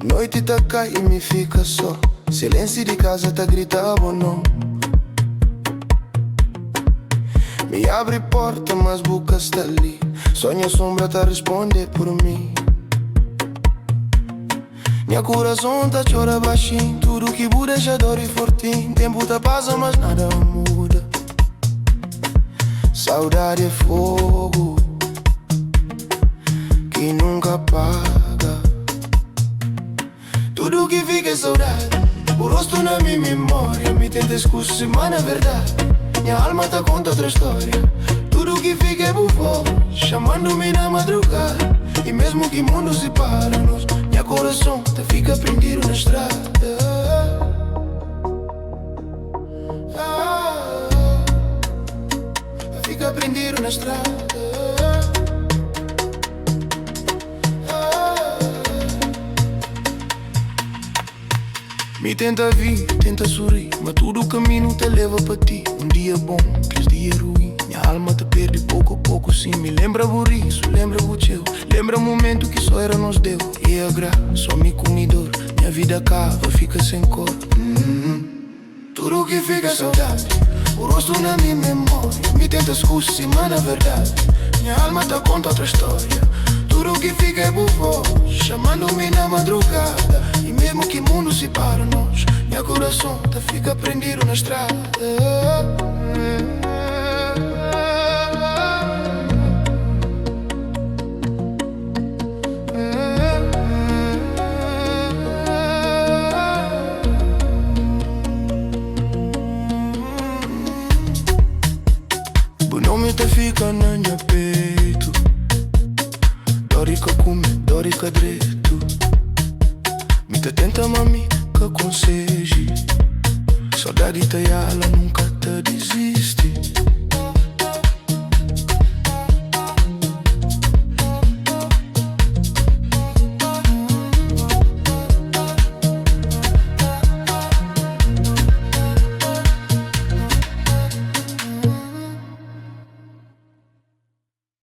Noite tá cai e me fica só. Silêncio de casa tá gritando não. Me abre porta, mas boca está ali. Sonha sombra tá responde por mim. Minha coração tá chora baixinho. Tudo que muda já dor e fortinho. Tempo tá passa, mas nada muda. Saudade é fogo que nunca apaga. Tudo que fica é saudade. O rosto na minha memória me tenta escusar, mas na verdade minha alma tá conta outra história. Tudo que fica é bufo, chamando-me na madrugada. E mesmo que o mundo separa-nos, minha coração tá fica prendido na estrada. Fica prendido na estrada. Me tenta vir, tenta sorrir, mas tudo o caminho te leva para ti. Um dia bom, aqueles dias ruim. Minha alma te perde pouco a pouco, sim. Me lembra burriço, lembra o teu. Lembra o momento que só era nos deu. E a graça, só me comidor. Minha vida acaba, fica sem cor. Tudo que fica é saudade. O rosto na minha memória me tenta escusar, mas na verdade minha alma tá conta outra história. Tudo que fica é bufo, chamando-me na madrugada. E mesmo que o mundo separa-nos, meu coração tá fica prendido na estrada. O nome tá fica na minha peito. Dorica come, dorica direito. Me tá tenta mami que aconselhe. Saudade tá ela nunca te desiste.